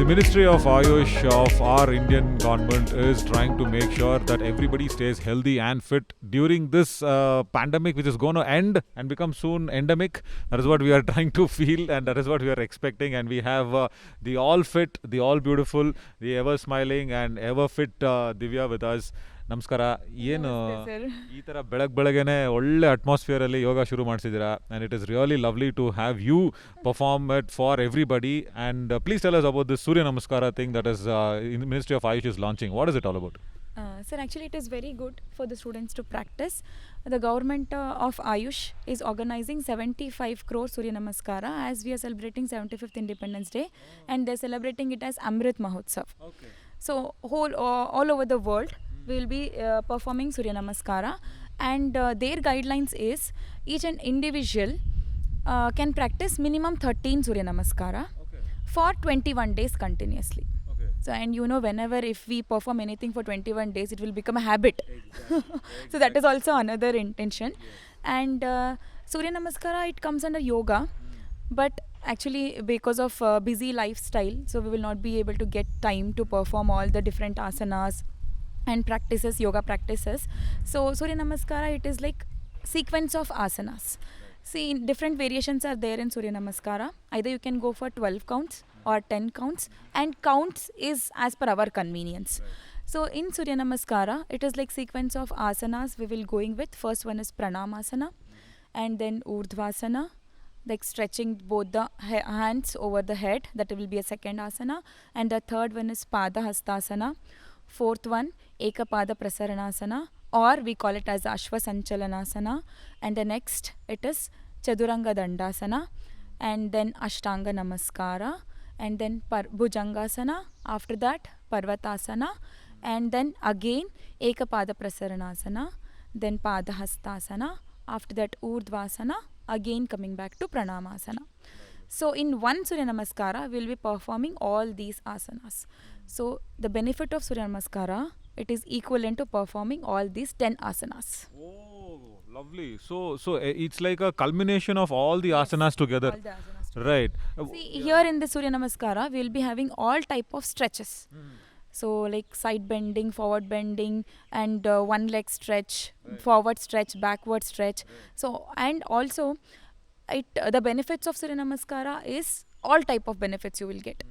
The Ministry of Ayush of our Indian government is trying to make sure that everybody stays healthy and fit during this pandemic, which is going to end and become soon endemic. That is what we are trying to feel, and that is what we are expecting. And we have the all fit, the all beautiful, the ever smiling and ever fit Divya with us. ನಮಸ್ಕಾರ. ಏನು ಈ ಥರ ಬೆಳಗ್ಗೆನೆ ಒಳ್ಳೆ ಅಟ್ಮಾಸ್ಫಿಯರಲ್ಲಿ ಯೋಗ ಶುರು ಮಾಡಿಸಿದ್ದೀರಾ, and it is really lovely to have you perform it for everybody. And please tell us about this Surya Namaskar thing that is in Ministry of Ayush is launching. What is it all about? Sir, actually it is very good for the students to practice. The government of Ayush is organizing 75 crore Surya Namaskara as we are celebrating 75th Independence Day, and they're celebrating it as Amrit Mahotsav. Okay. So all over the world we will be performing Surya Namaskara, and their guidelines is each and individual can practice minimum 13 Surya Namaskara for 21 days continuously. So, and you know, whenever if we perform anything for 21 days, it will become a habit. So that is also another intention. And Surya Namaskara, it comes under yoga, but actually because of busy lifestyle, so we will not be able to get time to perform all the different asanas and practices, yoga practices. So Surya Namaskara, it is like sequence of asanas. See, different variations are there in Surya Namaskara. Either you can go for 12 counts or 10 counts, and counts is as per our convenience. So in Surya Namaskara, it is like sequence of asanas we will going with. First one is Pranamasana, and then Urdhvasana, like stretching both the hands over the head, that will be a second asana. And the third one is Pada Hastasana. Fourth one, Ekapada Prasaranasana, or we call it as Ashwa Sanchalanasana. And the next, it is Chaduranga Dandasana, and then Ashtanga Namaskara, and then Bhujangasana. After that, Parvatasana, and then again Ekapada Prasaranasana, then Pada Hastasana. After that, Urdhvasana, again coming back to Pranamasana. So in one Surya Namaskara, we will be performing all these asanas. So the benefit of Surya Namaskara, it is equivalent to performing all these 10 asanas. Oh, lovely. So it's like a culmination of all the asanas together. All the asanas together. Right. See, here in the Surya Namaskara, we will be having all type of stretches. So like side bending, forward bending, and one leg stretch, forward stretch, backward stretch. So, and also the benefits of Surya Namaskara is all type of benefits you will get.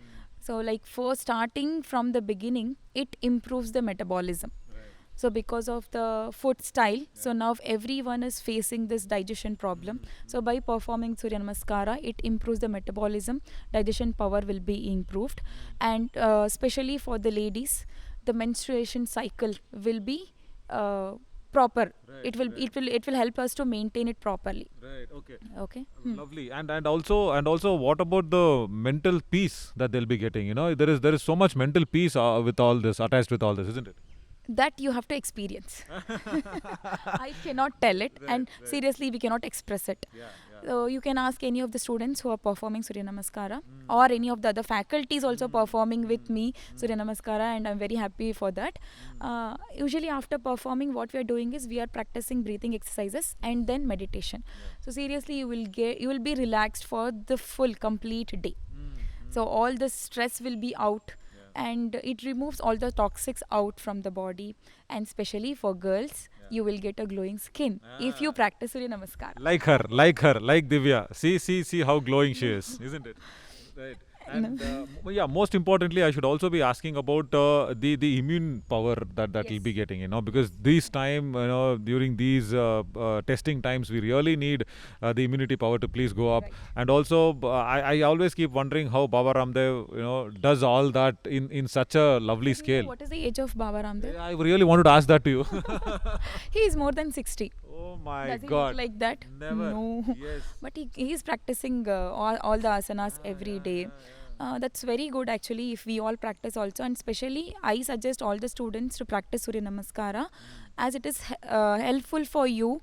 So like for starting from the beginning, it improves the metabolism. So because of the food style, so now everyone is facing this digestion problem. So by performing Surya Namaskara, it improves the metabolism, digestion power will be improved, and especially for the ladies, the menstruation cycle will be proper. It will help us to maintain it properly. Right. Okay. Okay. Lovely. And also what about the mental peace that they'll be getting? You know, there is so much mental peace with all this, attached with all this, isn't it? That you have to experience. I cannot tell it, and seriously we cannot express it. So you can ask any of the students who are performing Surya Namaskara, or any of the other faculties also performing with me Surya Namaskara, and I'm very happy for that. Usually after performing, what we are doing is we are practicing breathing exercises and then meditation. So seriously you will be relaxed for the full complete day. So all the stress will be out, and it removes all the toxics out from the body, and especially for girls, you will get a glowing skin if you practice Surya Namaskara. Like Divya. See how glowing she is, isn't it? Right. And most importantly, I should also be asking about the immune power that will be getting, you know, because this time, you know, during these testing times, we really need the immunity power to please go up. And also, I always keep wondering how Baba Ramdev, you know, does all that in such a lovely scale. What is the age of Baba Ramdev? I really wanted to ask that to you. He is more than 60. Oh my Does he God. look like that? Never. No. Yes. But he is practicing all the asanas every day. That's very good actually if we all practice also, and especially I suggest all the students to practice Surya Namaskara, as it is helpful for you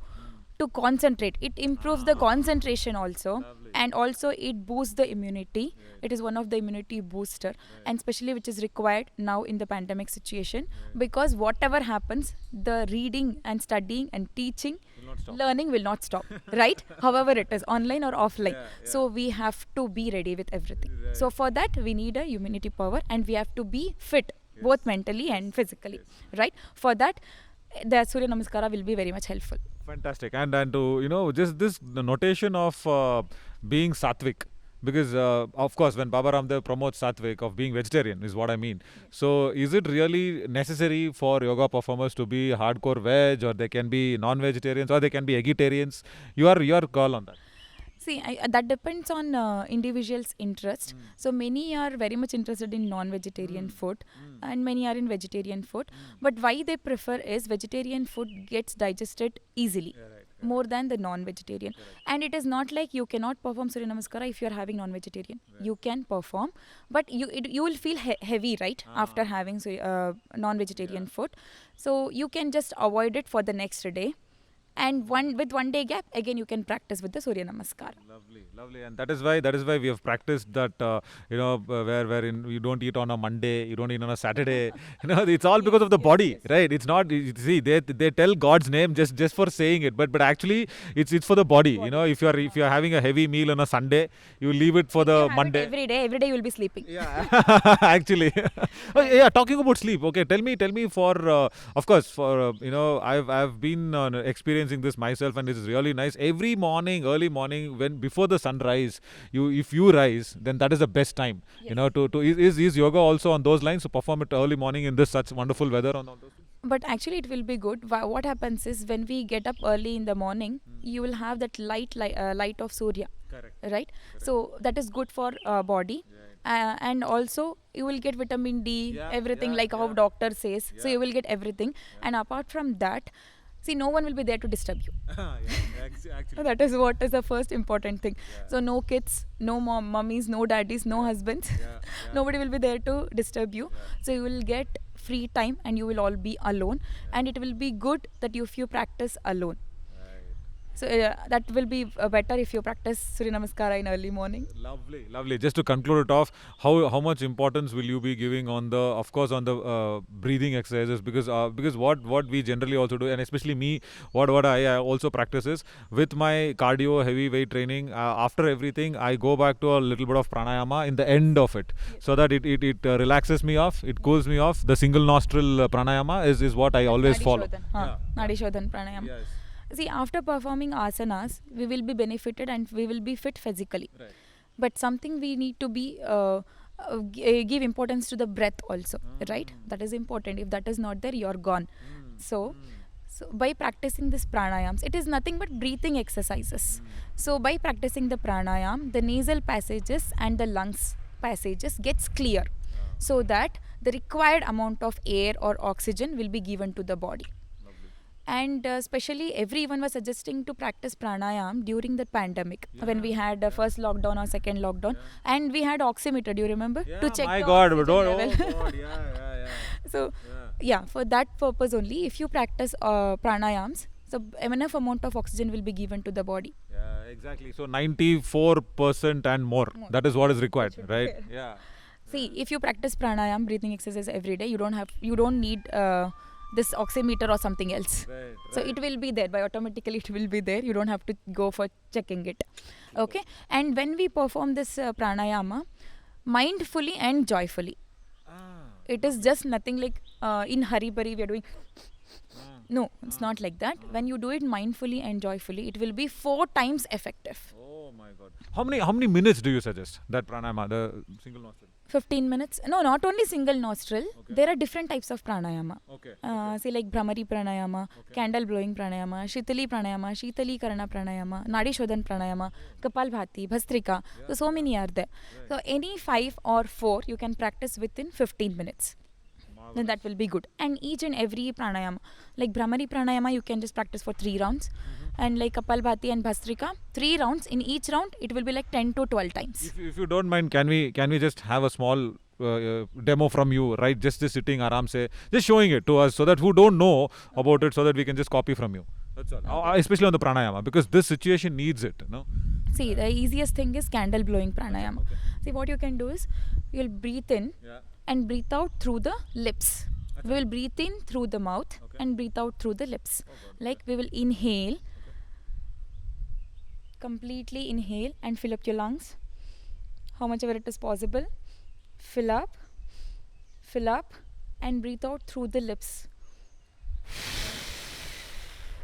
to concentrate. It improves the concentration also, and also it boosts the immunity. It is one of the immunity booster, and especially which is required now in the pandemic situation, because whatever happens, the reading and studying and teaching, learning will not stop, right? However it is online or offline. So we have to be ready with everything. So for that we need a immunity power, and we have to be fit both mentally and physically, right? For that the Surya Namaskara will be very much helpful. Fantastic. And to, just this the notation of being sattvic. Because of course when Baba Ramdev promotes sattvic of being vegetarian is what I mean. So is it really necessary for yoga performers to be hardcore veg, or they can be non-vegetarians, or they can be vegetarians? Your call on that. See, that depends on individuals' interest. So many are very much interested in non-vegetarian food, and many are in vegetarian food. But why they prefer is vegetarian food gets digested easily, more than the non-vegetarian. And it is not like you cannot perform Surya Namaskara if you are having non-vegetarian. You can perform, but you will feel heavy, right, after having non-vegetarian food. So you can just avoid it for the next day. And with 1 day gap, again you can practice with the Surya Namaskar. Lovely, and that is why we have practiced that. Wherein you don't eat on a Monday, you don't eat on a Saturday. It's all because of the body, right? It's not. See, they tell God's name just for saying it, but actually it's for the body. If you are having a heavy meal on a Sunday, you leave it for the Monday. Every day you will be sleeping. Yeah, actually. Talking about sleep. Okay, tell me for of course for I've been experiencing this myself, and it is really nice. Every morning, early morning, when before the sunrise, if you rise, then that is the best time. Yes. Is yoga also on those lines? So perform it early morning in this such wonderful weather on all those things? But actually it will be good. What happens is when we get up early in the morning, you will have that light of Surya. Correct. Right? So that is good for body. And also you will get vitamin D, everything like how doctor says. So you will get everything. And apart from that, see, no one will be there to disturb you. Actually. That is what is the first important thing. So no kids, no mummies, no daddies, no husbands. Nobody will be there to disturb you. So you will get free time, and you will all be alone. And it will be good that if you practice alone. So that will be better if you practice Surya Namaskara in early morning. Lovely. Just to conclude it off, how much importance will you be giving on the breathing exercises? Because what we generally also do, and especially me, what I also practice is with my cardio heavy weight training. After everything, I go back to a little bit of pranayama in the end of it, so that it relaxes me off, it cools me off. The single nostril pranayama is what I always follow. Nadi Shodhan pranayama. Yes. See, after performing asanas, we will be benefited and we will be fit physically. Right. But something we need to be give importance to the breath also, right? That is important. If that is not there, you're gone. So by practicing this pranayams, it is nothing but breathing exercises. So by practicing the pranayam, the nasal passages and the lungs passages gets clear, so that the required amount of air or oxygen will be given to the body. And especially everyone was suggesting to practice pranayam during the pandemic, when we had the first lockdown or second lockdown, and we had oximeter, do you remember? To check my the God, oxygen level. God, yeah. So for that purpose only, if you practice pranayams, so enough amount of oxygen will be given to the body. Yeah, exactly. So 94% and more. That is what is required, right? Yeah. See, if you practice pranayam, breathing exercise every day, you don't need this oximeter or something else. Right. So it will be there, by automatically it will be there. You don't have to go for checking it. Okay. And when we perform this pranayama, mindfully and joyfully, it is just nothing like in hurry bari we are doing. No, it's not like that. When you do it mindfully and joyfully, it will be 4 times effective. Oh my God. How many minutes do you suggest that pranayama, the single nostril? 15 minutes. No, not only single nostril. Okay. There are different types of pranayama. Okay. Say like Brahmari pranayama, candle blowing pranayama, Shitali pranayama, Shitali Karana pranayama, Nadi Shodhan pranayama, Kapalbhati, Bhastrika. So many are there. Right. So any 5 or 4 you can practice within 15 minutes. Then that will be good. And each and every pranayama, like Brahmari pranayama, you can just practice for 3 rounds. And like Kapalbhati and Bhastrika, 3 rounds. In each round, it will be like 10 to 12 times. If you don't mind, can we just have a small demo from you, right? Just sitting aram se, just showing it to us, so that who don't know about it, so that we can just copy from you. That's all. Especially on the pranayama, because this situation needs it. No. See, the easiest thing is candle blowing pranayama. Okay. See, what you can do is you'll breathe in Yeah. and breathe out through the lips. We will breathe in through the mouth Okay. and breathe out through the lips. Oh, God. Like we will inhale, completely inhale and fill up your lungs. How much ever it is possible. Fill up, and breathe out through the lips.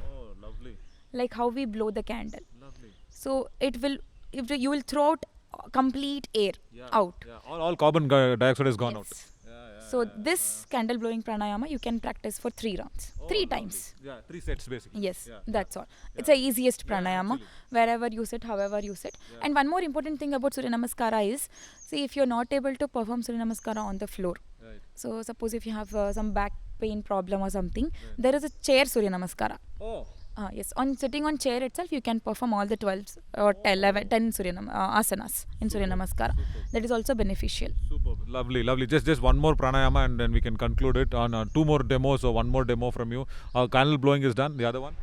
Oh, lovely, Like how we blow the candle. lovely. So it will, if you will throw out complete air Yeah. out. Yeah. All carbon dioxide has gone out. Yes. Yeah, yeah, So this candle blowing pranayama you can practice for 3 rounds. Oh, 3 lovely. times. Yeah, 3 sets basically. Yes, Yeah, that's all. It's Yeah. the easiest pranayama. actually. Wherever you sit, however you sit. Yeah. And one more important thing about Surya Namaskara is, see, if you're not able to perform Surya Namaskara on the floor, Right. so suppose if you have some back pain problem or something, there is a chair Surya Namaskara. Oh. Yes, on sitting on chair itself, you can perform all the 12 or 10 asanas in Surya Namaskara. That is also beneficial. Superb. Lovely, lovely. Just one more pranayama and then we can conclude it on 2 more demos or 1 more demo from you. Candle blowing is done. The other one?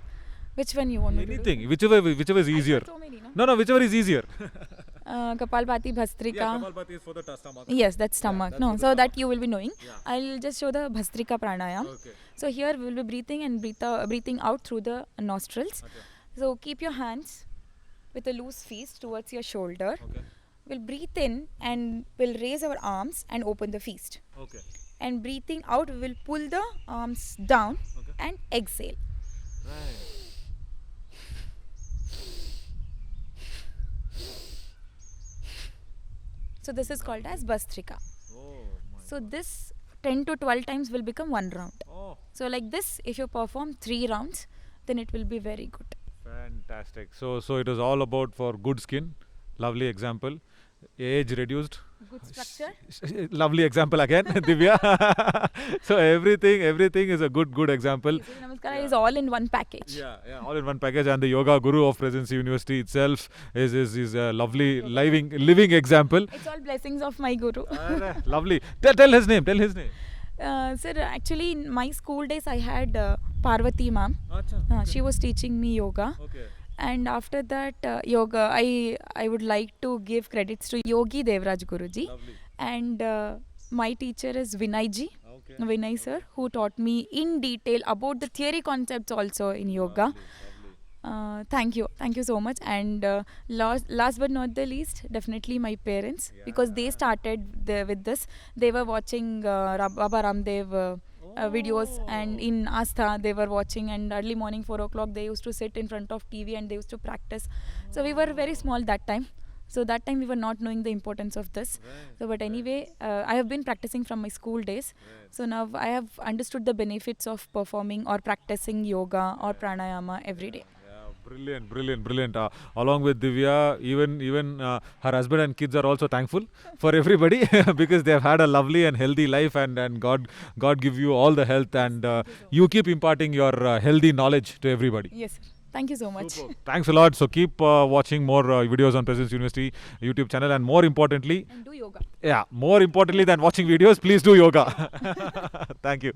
Which one you want me to do? Anything. Whichever is easier. So many, no? No, whichever is easier. Kapalbhati, Bhastrika. Kapalbhati is for the stomach. Yes, that's stomach. that's No, for the so that stomach. you will be knowing. Yeah. I'll just show the Bhastrika pranayam. Okay. So here we will be breathing and breathing out through the nostrils. Okay. So keep your hands with a loose fist towards your shoulder. Okay. We'll breathe in and we'll raise our arms and open the fist. Okay. And breathing out, we will pull the arms down Okay. and exhale. Right. So this is called as Bhastrika. Oh my. So this 10 to 12 times will become 1 round. Oh, So like this, if you perform 3 rounds, then it will be very good. fantastic. So it is all about for good skin. Lovely example. Age reduced. Good structure. Lovely example again, Divya. So everything is a good example. Surya Namaskara is all in one package. Yeah, all in one package. And the Yoga Guru of Presidency University itself is a lovely living example. It's all blessings of my guru. Lovely. Tell his name. Sir, actually in my school days I had Parvati ma'am. She was teaching me yoga. Okay. And after that yoga, I would like to give credits to Yogi Devraj Guruji. Lovely. And my teacher is Vinay ji. Okay. Vinay sir, who taught me in detail about the theory concepts also in yoga. Thank you so much. And last but not the least, definitely my parents, because they started with this. They were watching Baba Ramdev videos, and in Astha they were watching, and early morning 4 o'clock they used to sit in front of TV and they used to practice. So we were very small that time. So that time we were not knowing the importance of this. So but anyway, I have been practicing from my school days. So now I have understood the benefits of performing or practicing yoga or pranayama every day. Brilliant. Along with Divya, even her husband and kids are also thankful for everybody because they have had a lovely and healthy life, and God give you all the health, and you keep imparting your healthy knowledge to everybody. Yes, sir. Thank you so much. Superb. Thanks a lot. So keep watching more videos on Presidency University YouTube channel, and more importantly than watching videos, please do yoga. Thank you.